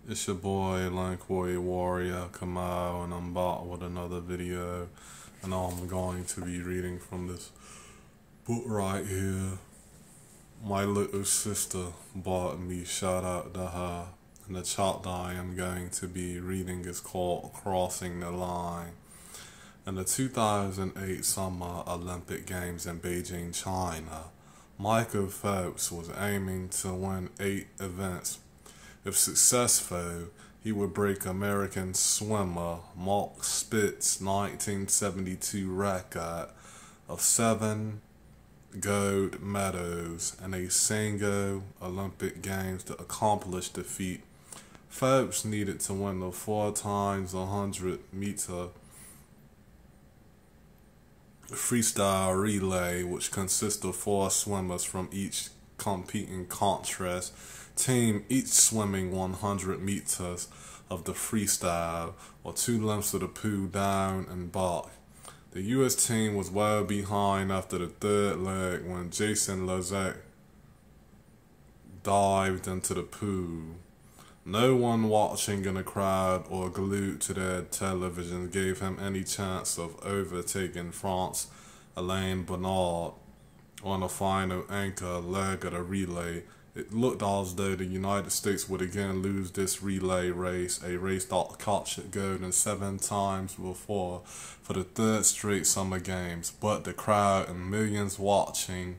It's your boy Lankway Warrior Kamal, and I'm back with another video. And I'm going to be reading from this book right here. My little sister bought me, shout out to her. And the chapter I am going to be reading is called Crossing the Line. In the 2008 Summer Olympic Games in Beijing, China, Michael Phelps was aiming to win 8 events. If successful, he would break American swimmer Mark Spitz's 1972 record of 7 gold medals in a single Olympic Games to accomplish the feat. Phelps needed to win the 4 times 100 meter freestyle relay, which consists of 4 swimmers from each competing contrast team, each swimming 100 meters of the freestyle, or 2 lengths of the pool down and back. The U.S. team was well behind after the 3rd leg when Jason Lezak dived into the pool. No one watching in the crowd or glued to their television gave him any chance of overtaking France Alain Bernard on the final anchor leg of the relay. It looked as though the United States would again lose this relay race, a race that captured gold in 7 times before for the 3rd straight Summer Games. But the crowd and millions watching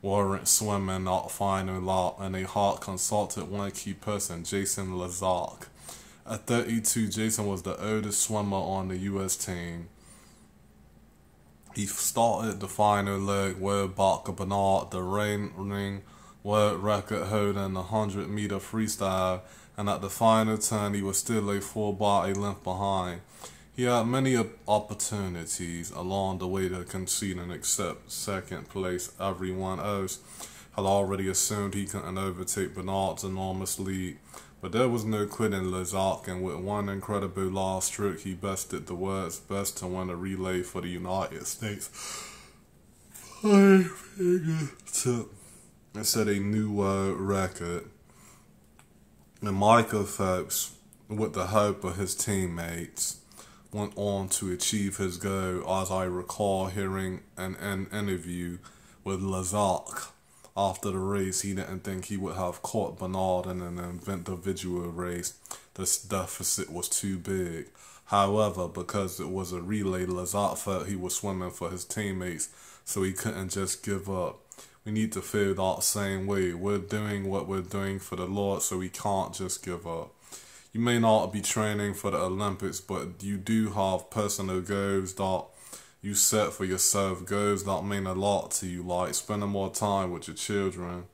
weren't swimming that final lap, and a heart consulted one key person, Jason Lezak. At 32, Jason was the oldest swimmer on the U.S. team. He started the final leg way back of Bernard, the reigning world record holder in the 100-meter freestyle, and at the final turn he was still a full body length behind. He had many opportunities along the way to concede and accept second place. Everyone else had already assumed he couldn't overtake Bernard's enormous lead. But there was no quitting Lezak, and with one incredible last stroke he bested the world's best to win a relay for the United States. It set a new world record. And Michael Phelps, with the help of his teammates, went on to achieve his goal, as I recall hearing an interview with Lezak. After the race, he didn't think he would have caught Bernard in an individual race. This deficit was too big. However, because it was a relay, Lezak felt he was swimming for his teammates, so he couldn't just give up. We need to feel that same way. We're doing what we're doing for the Lord, so we can't just give up. You may not be training for the Olympics, but you do have personal goals that you set for yourself, goals that mean a lot to you, like spending more time with your children,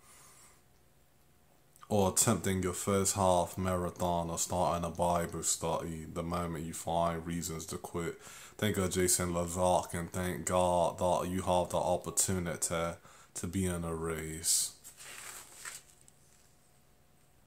or attempting your first half marathon, or starting a Bible study the moment you find reasons to quit. Think of Jason Lezak and thank God that you have the opportunity to be in a race.